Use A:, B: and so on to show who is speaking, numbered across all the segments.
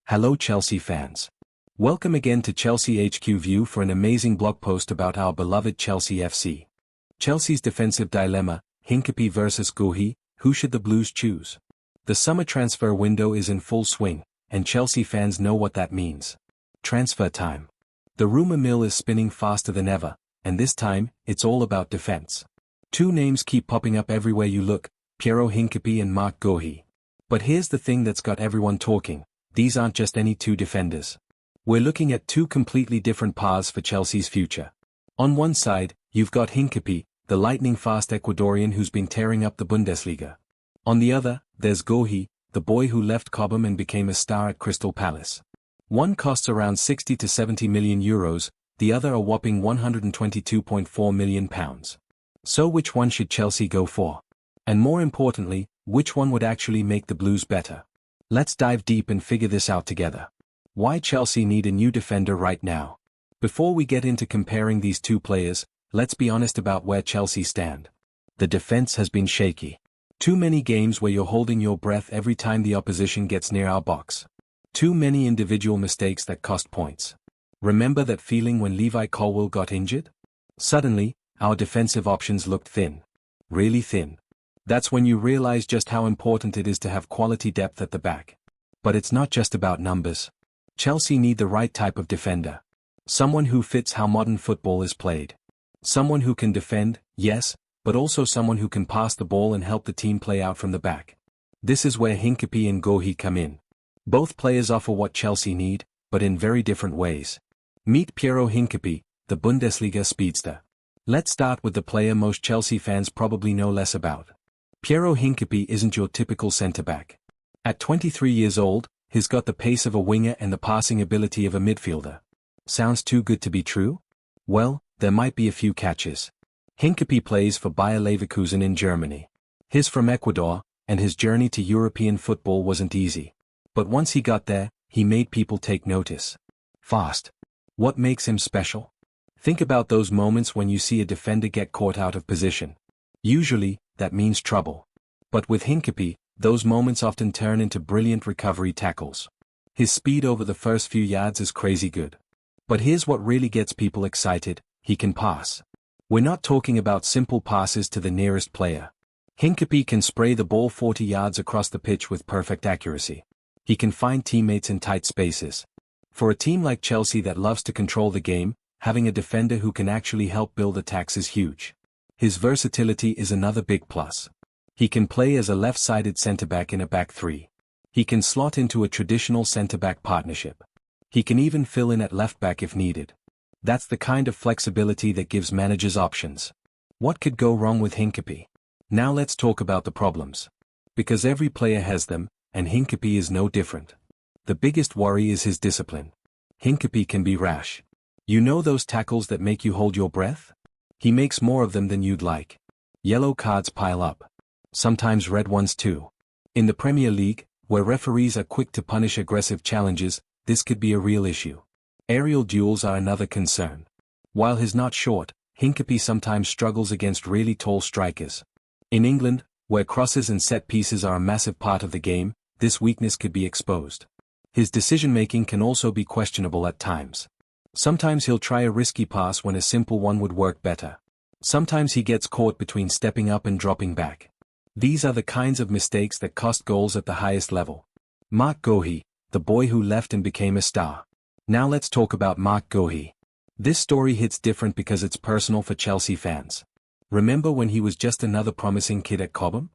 A: Hello Chelsea fans. Welcome again to Chelsea HQ View for an amazing blog post about our beloved Chelsea FC. Chelsea's defensive dilemma, Hincapié versus Guhi, who should the Blues choose? The summer transfer window is in full swing, and Chelsea fans know what that means. Transfer time. The rumour mill is spinning faster than ever, and this time, it's all about defence. Two names keep popping up everywhere you look, Piero Hincapié and Marc Guehi. But here's the thing that's got everyone talking. These aren't just any two defenders. We're looking at two completely different paths for Chelsea's future. On one side, you've got Hinkipe, the lightning-fast Ecuadorian who's been tearing up the Bundesliga. On the other, there's Guhi, the boy who left Cobham and became a star at Crystal Palace. One costs around 60 to 70 million euros, the other a whopping 122.4 million pounds. So which one should Chelsea go for? And more importantly, which one would actually make the Blues better? Let's dive deep and figure this out together. Why Chelsea need a new defender right now? Before we get into comparing these two players, let's be honest about where Chelsea stand. The defense has been shaky. Too many games where you're holding your breath every time the opposition gets near our box. Too many individual mistakes that cost points. Remember that feeling when Levi Colwill got injured? Suddenly, our defensive options looked thin. Really thin. That's when you realize just how important it is to have quality depth at the back. But it's not just about numbers. Chelsea need the right type of defender. Someone who fits how modern football is played. Someone who can defend, yes, but also someone who can pass the ball and help the team play out from the back. This is where Hincapié and Guhi come in. Both players offer what Chelsea need, but in very different ways. Meet Piero Hincapié, the Bundesliga speedster. Let's start with the player most Chelsea fans probably know less about. Piero Hincapié isn't your typical centre-back. At 23 years old, he's got the pace of a winger and the passing ability of a midfielder. Sounds too good to be true? Well, there might be a few catches. Hincapié plays for Bayer Leverkusen in Germany. He's from Ecuador, and his journey to European football wasn't easy. But once he got there, he made people take notice. Fast. What makes him special? Think about those moments when you see a defender get caught out of position. Usually, that means trouble. But with Hincapié, those moments often turn into brilliant recovery tackles. His speed over the first few yards is crazy good. But here's what really gets people excited, he can pass. We're not talking about simple passes to the nearest player. Hincapié can spray the ball 40 yards across the pitch with perfect accuracy. He can find teammates in tight spaces. For a team like Chelsea that loves to control the game, having a defender who can actually help build attacks is huge. His versatility is another big plus. He can play as a left-sided centre-back in a back three. He can slot into a traditional centre-back partnership. He can even fill in at left-back if needed. That's the kind of flexibility that gives managers options. What could go wrong with Hincapié? Now let's talk about the problems. Because every player has them, and Hincapié is no different. The biggest worry is his discipline. Hincapié can be rash. You know those tackles that make you hold your breath? He makes more of them than you'd like. Yellow cards pile up. Sometimes red ones too. In the Premier League, where referees are quick to punish aggressive challenges, this could be a real issue. Aerial duels are another concern. While he's not short, Hincapié sometimes struggles against really tall strikers. In England, where crosses and set pieces are a massive part of the game, this weakness could be exposed. His decision-making can also be questionable at times. Sometimes he'll try a risky pass when a simple one would work better. Sometimes he gets caught between stepping up and dropping back. These are the kinds of mistakes that cost goals at the highest level. Marc Guehi, the boy who left and became a star. Now let's talk about Marc Guehi. This story hits different because it's personal for Chelsea fans. Remember when he was just another promising kid at Cobham?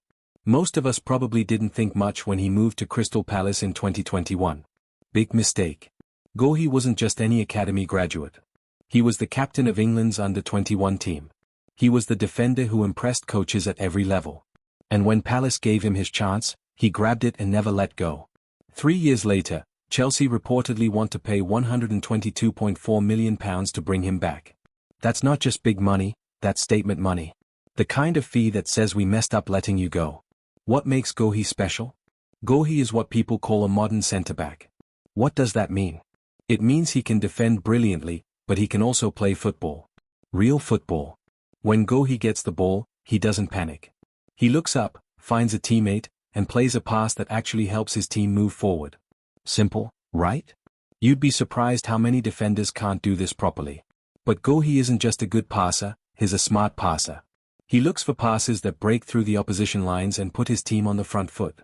A: Most of us probably didn't think much when he moved to Crystal Palace in 2021. Big mistake. Guhi wasn't just any academy graduate. He was the captain of England's under-21 team. He was the defender who impressed coaches at every level. And when Palace gave him his chance, he grabbed it and never let go. 3 years later, Chelsea reportedly want to pay £122.4 million to bring him back. That's not just big money, that's statement money. The kind of fee that says we messed up letting you go. What makes Guhi special? Guhi is what people call a modern centre-back. What does that mean? It means he can defend brilliantly, but he can also play football. Real football. When Guhi gets the ball, he doesn't panic. He looks up, finds a teammate, and plays a pass that actually helps his team move forward. Simple, right? You'd be surprised how many defenders can't do this properly. But Guhi isn't just a good passer, he's a smart passer. He looks for passes that break through the opposition lines and put his team on the front foot.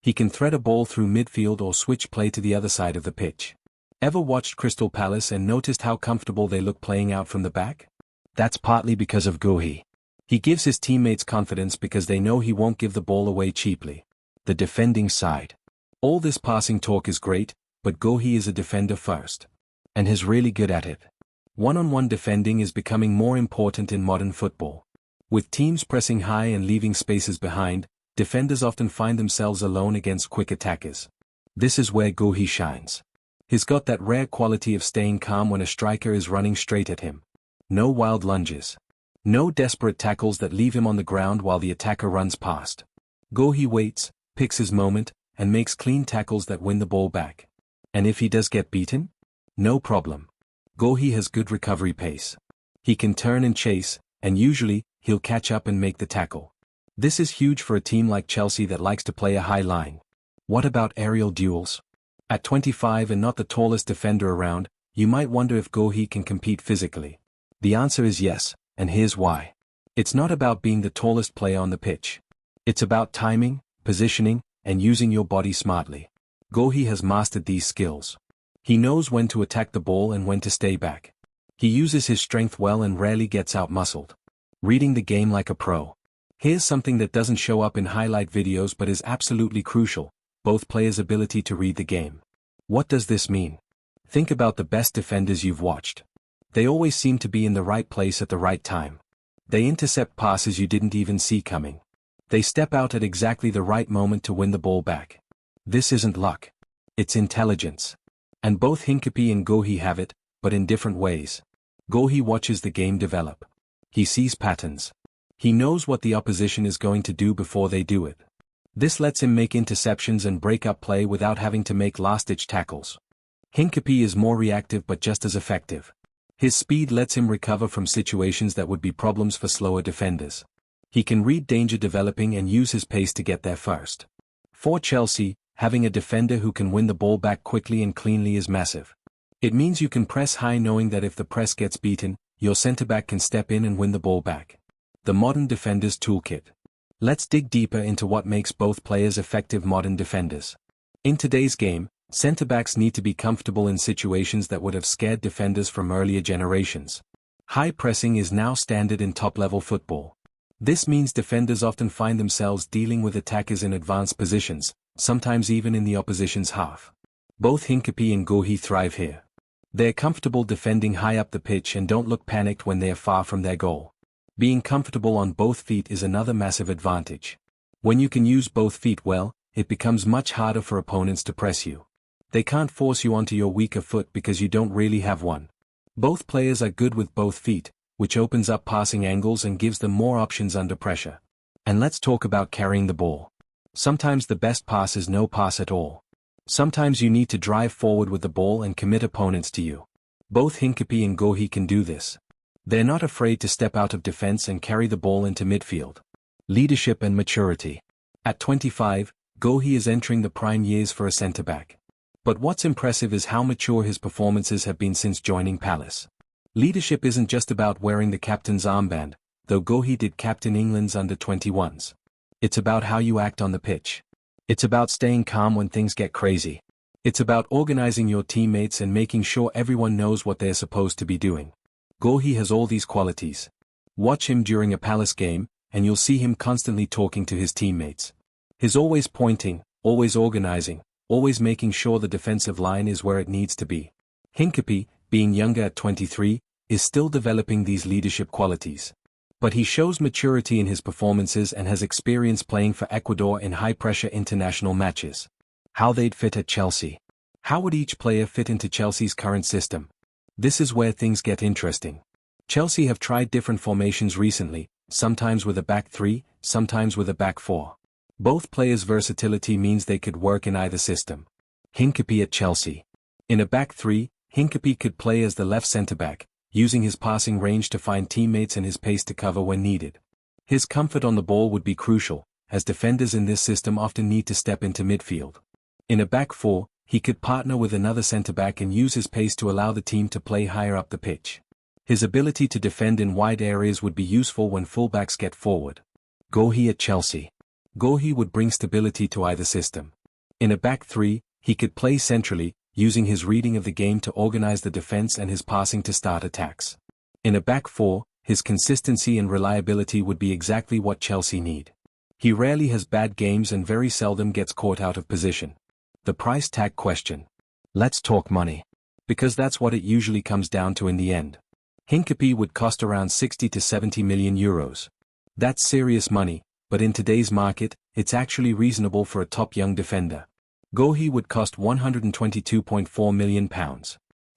A: He can thread a ball through midfield or switch play to the other side of the pitch. Ever watched Crystal Palace and noticed how comfortable they look playing out from the back? That's partly because of Guhi. He gives his teammates confidence because they know he won't give the ball away cheaply. The defending side. All this passing talk is great, but Guhi is a defender first. And he's really good at it. One-on-one defending is becoming more important in modern football. With teams pressing high and leaving spaces behind, defenders often find themselves alone against quick attackers. This is where Guhi shines. He's got that rare quality of staying calm when a striker is running straight at him. No wild lunges. No desperate tackles that leave him on the ground while the attacker runs past. Guhi waits, picks his moment, and makes clean tackles that win the ball back. And if he does get beaten? No problem. Guhi has good recovery pace. He can turn and chase, and usually, he'll catch up and make the tackle. This is huge for a team like Chelsea that likes to play a high line. What about aerial duels? At 25 and not the tallest defender around, you might wonder if Guhi can compete physically. The answer is yes, and here's why. It's not about being the tallest player on the pitch. It's about timing, positioning, and using your body smartly. Guhi has mastered these skills. He knows when to attack the ball and when to stay back. He uses his strength well and rarely gets out-muscled. Reading the game like a pro. Here's something that doesn't show up in highlight videos but is absolutely crucial: both players' ability to read the game. What does this mean? Think about the best defenders you've watched. They always seem to be in the right place at the right time. They intercept passes you didn't even see coming. They step out at exactly the right moment to win the ball back. This isn't luck. It's intelligence. And both Hincapié and Guhi have it, but in different ways. Guhi watches the game develop. He sees patterns. He knows what the opposition is going to do before they do it. This lets him make interceptions and break up play without having to make last-ditch tackles. Hincapié is more reactive but just as effective. His speed lets him recover from situations that would be problems for slower defenders. He can read danger developing and use his pace to get there first. For Chelsea, having a defender who can win the ball back quickly and cleanly is massive. It means you can press high knowing that if the press gets beaten, your centre-back can step in and win the ball back. The modern defender's toolkit. Let's dig deeper into what makes both players effective modern defenders. In today's game, centre-backs need to be comfortable in situations that would have scared defenders from earlier generations. High pressing is now standard in top-level football. This means defenders often find themselves dealing with attackers in advanced positions, sometimes even in the opposition's half. Both Hincapié and Guhi thrive here. They're comfortable defending high up the pitch and don't look panicked when they're far from their goal. Being comfortable on both feet is another massive advantage. When you can use both feet well, it becomes much harder for opponents to press you. They can't force you onto your weaker foot because you don't really have one. Both players are good with both feet, which opens up passing angles and gives them more options under pressure. And let's talk about carrying the ball. Sometimes the best pass is no pass at all. Sometimes you need to drive forward with the ball and commit opponents to you. Both Hincapié and Guhi can do this. They're not afraid to step out of defense and carry the ball into midfield. Leadership and maturity. At 25, Guhi is entering the prime years for a centre-back. But what's impressive is how mature his performances have been since joining Palace. Leadership isn't just about wearing the captain's armband, though Guhi did captain England's under-21s. It's about how you act on the pitch. It's about staying calm when things get crazy. It's about organizing your teammates and making sure everyone knows what they're supposed to be doing. Guhi has all these qualities. Watch him during a Palace game, and you'll see him constantly talking to his teammates. He's always pointing, always organizing, always making sure the defensive line is where it needs to be. Hincapié, being younger at 23, is still developing these leadership qualities. But he shows maturity in his performances and has experience playing for Ecuador in high-pressure international matches. How they'd fit at Chelsea. How would each player fit into Chelsea's current system? This is where things get interesting. Chelsea have tried different formations recently, sometimes with a back three, sometimes with a back four. Both players' versatility means they could work in either system. Hincapié at Chelsea. In a back three, Hincapié could play as the left centre-back, using his passing range to find teammates and his pace to cover when needed. His comfort on the ball would be crucial, as defenders in this system often need to step into midfield. In a back four, he could partner with another centre-back and use his pace to allow the team to play higher up the pitch. His ability to defend in wide areas would be useful when fullbacks get forward. Guhi at Chelsea. Guhi would bring stability to either system. In a back three, he could play centrally, using his reading of the game to organize the defense and his passing to start attacks. In a back four, his consistency and reliability would be exactly what Chelsea need. He rarely has bad games and very seldom gets caught out of position. The price tag question. Let's talk money. Because that's what it usually comes down to in the end. Hincapié would cost around 60 to 70 million euros. That's serious money, but in today's market, it's actually reasonable for a top young defender. Guhi would cost £122.4 million.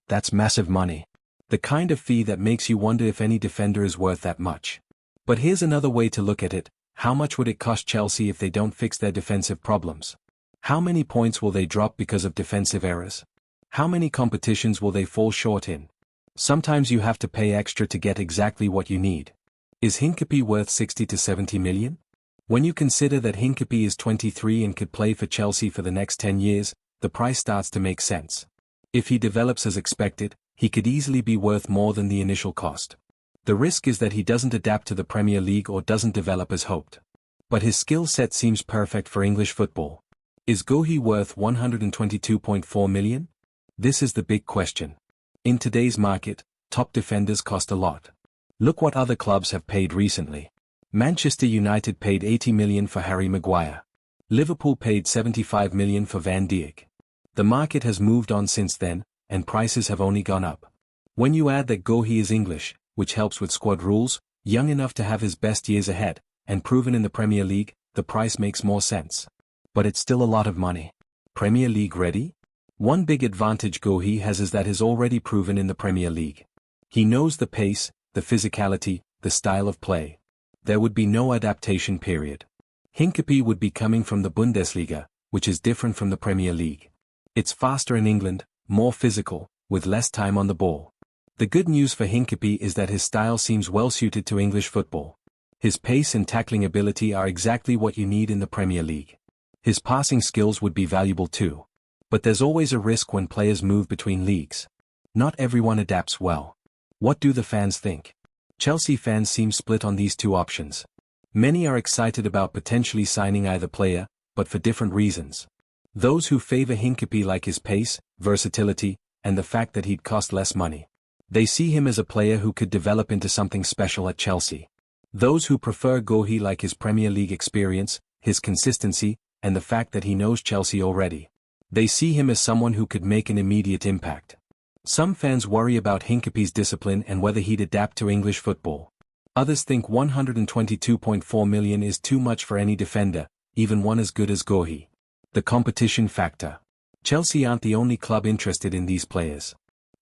A: That's massive money. The kind of fee that makes you wonder if any defender is worth that much. But here's another way to look at it: how much would it cost Chelsea if they don't fix their defensive problems? How many points will they drop because of defensive errors? How many competitions will they fall short in? Sometimes you have to pay extra to get exactly what you need. Is Hincapié worth 60 to 70 million? When you consider that Hincapié is 23 and could play for Chelsea for the next 10 years, the price starts to make sense. If he develops as expected, he could easily be worth more than the initial cost. The risk is that he doesn't adapt to the Premier League or doesn't develop as hoped. But his skill set seems perfect for English football. Is Guhi worth 122.4 million? This is the big question. In today's market, top defenders cost a lot. Look what other clubs have paid recently. Manchester United paid 80 million for Harry Maguire. Liverpool paid 75 million for Van Dijk. The market has moved on since then, and prices have only gone up. When you add that Guhi is English, which helps with squad rules, young enough to have his best years ahead, and proven in the Premier League, the price makes more sense. But it's still a lot of money. Premier League ready? One big advantage Guhi has is that he's already proven in the Premier League. He knows the pace, the physicality, the style of play. There would be no adaptation period. Hincapié would be coming from the Bundesliga, which is different from the Premier League. It's faster in England, more physical, with less time on the ball. The good news for Hincapié is that his style seems well suited to English football. His pace and tackling ability are exactly what you need in the Premier League. His passing skills would be valuable too. But there's always a risk when players move between leagues. Not everyone adapts well. What do the fans think? Chelsea fans seem split on these two options. Many are excited about potentially signing either player, but for different reasons. Those who favor Hincapié like his pace, versatility, and the fact that he'd cost less money. They see him as a player who could develop into something special at Chelsea. Those who prefer Guhi like his Premier League experience, his consistency, and the fact that he knows Chelsea already. They see him as someone who could make an immediate impact. Some fans worry about Hincapié's discipline and whether he'd adapt to English football. Others think 122.4 million is too much for any defender, even one as good as Guhi. The competition factor. Chelsea aren't the only club interested in these players.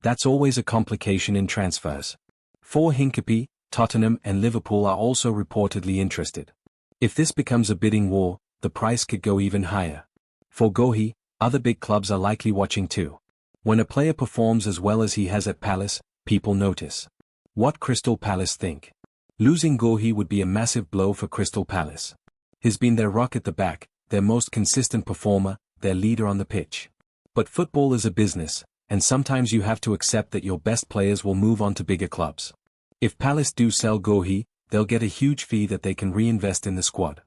A: That's always a complication in transfers. For Hincapié, Tottenham and Liverpool are also reportedly interested. If this becomes a bidding war, the price could go even higher. For Guhi, other big clubs are likely watching too. When a player performs as well as he has at Palace, people notice. What Crystal Palace think? Losing Guhi would be a massive blow for Crystal Palace. He's been their rock at the back, their most consistent performer, their leader on the pitch. But football is a business, and sometimes you have to accept that your best players will move on to bigger clubs. If Palace do sell Guhi, they'll get a huge fee that they can reinvest in the squad.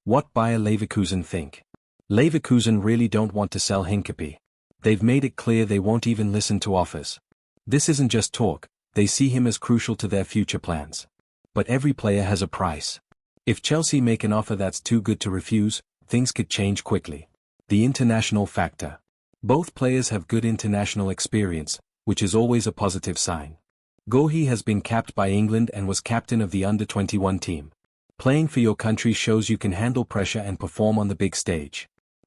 A: What Bayer Leverkusen think? Leverkusen really don't want to sell Hincapié. They've made it clear they won't even listen to offers. This isn't just talk, they see him as crucial to their future plans. But every player has a price. If Chelsea make an offer that's too good to refuse, things could change quickly. The international factor. Both players have good international experience, which is always a positive sign. Guhi has been capped by England and was captain of the under-21 team. Playing for your country shows you can handle pressure and perform on the big stage.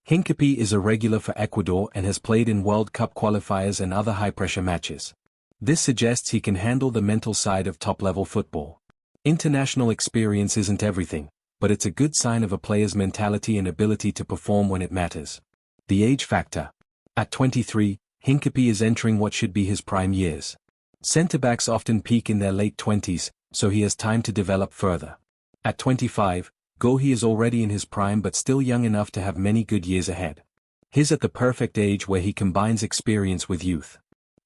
A: Hincapié is a regular for Ecuador and has played in World Cup qualifiers and other high-pressure matches. This suggests he can handle the mental side of top-level football. International experience isn't everything, but it's a good sign of a player's mentality and ability to perform when it matters. The age factor. At 23, Hincapié is entering what should be his prime years. Centre-backs often peak in their late 20s, so he has time to develop further. At 25, Guhi is already in his prime but still young enough to have many good years ahead. He's at the perfect age where he combines experience with youth.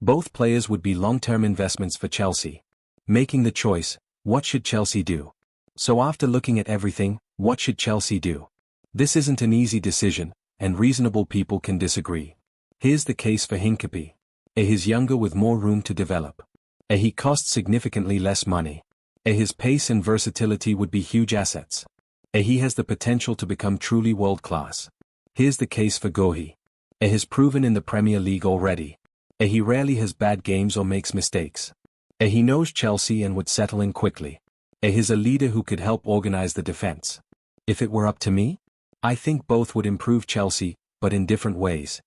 A: Both players would be long-term investments for Chelsea. Making the choice, what should Chelsea do? So after looking at everything, what should Chelsea do? This isn't an easy decision, and reasonable people can disagree. Here's the case for Hincapié. He's younger with more room to develop. He costs significantly less money. His pace and versatility would be huge assets. He has the potential to become truly world-class. Here's the case for Guhi. He's proven in the Premier League already. He rarely has bad games or makes mistakes. He knows Chelsea and would settle in quickly. He's a leader who could help organize the defense. If it were up to me, I think both would improve Chelsea, but in different ways.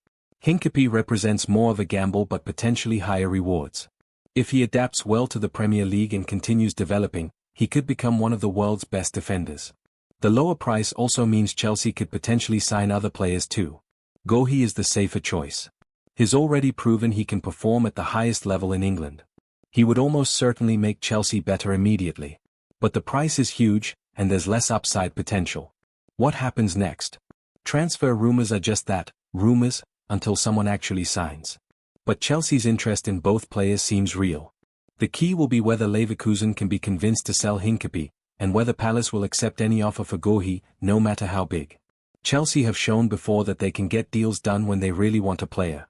A: Hincapié represents more of a gamble but potentially higher rewards. If he adapts well to the Premier League and continues developing, he could become one of the world's best defenders. The lower price also means Chelsea could potentially sign other players too. Guhi is the safer choice. He's already proven he can perform at the highest level in England. He would almost certainly make Chelsea better immediately. But the price is huge, and there's less upside potential. What happens next? Transfer rumors are just that, rumors, until someone actually signs. But Chelsea's interest in both players seems real. The key will be whether Leverkusen can be convinced to sell Hincapié, and whether Palace will accept any offer for Guhi, no matter how big. Chelsea have shown before that they can get deals done when they really want a player.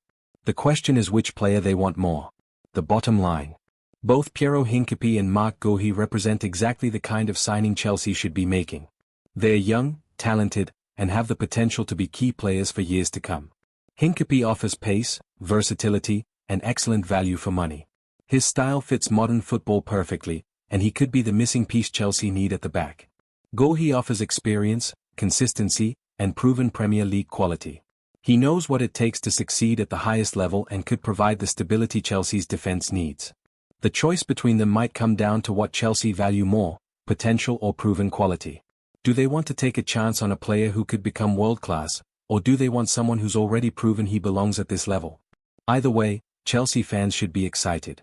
A: The question is which player they want more. The bottom line. Both Piero Hincapié and Marc Guehi represent exactly the kind of signing Chelsea should be making. They are young, talented, and have the potential to be key players for years to come. Hincapié offers pace, versatility, and excellent value for money. His style fits modern football perfectly, and he could be the missing piece Chelsea need at the back. Guhi offers experience, consistency, and proven Premier League quality. He knows what it takes to succeed at the highest level and could provide the stability Chelsea's defense needs. The choice between them might come down to what Chelsea value more, potential or proven quality. Do they want to take a chance on a player who could become world-class, or do they want someone who's already proven he belongs at this level? Either way, Chelsea fans should be excited.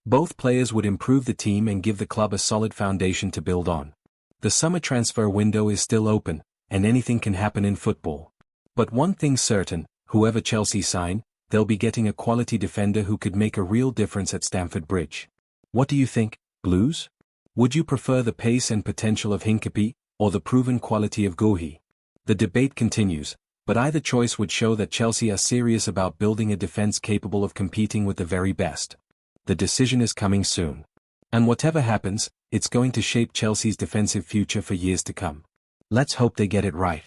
A: Both players would improve the team and give the club a solid foundation to build on. The summer transfer window is still open, and anything can happen in football. But one thing's certain, whoever Chelsea sign, they'll be getting a quality defender who could make a real difference at Stamford Bridge. What do you think, Blues? Would you prefer the pace and potential of Hincapié, or the proven quality of Guhi? The debate continues, but either choice would show that Chelsea are serious about building a defense capable of competing with the very best. The decision is coming soon. And whatever happens, it's going to shape Chelsea's defensive future for years to come. Let's hope they get it right.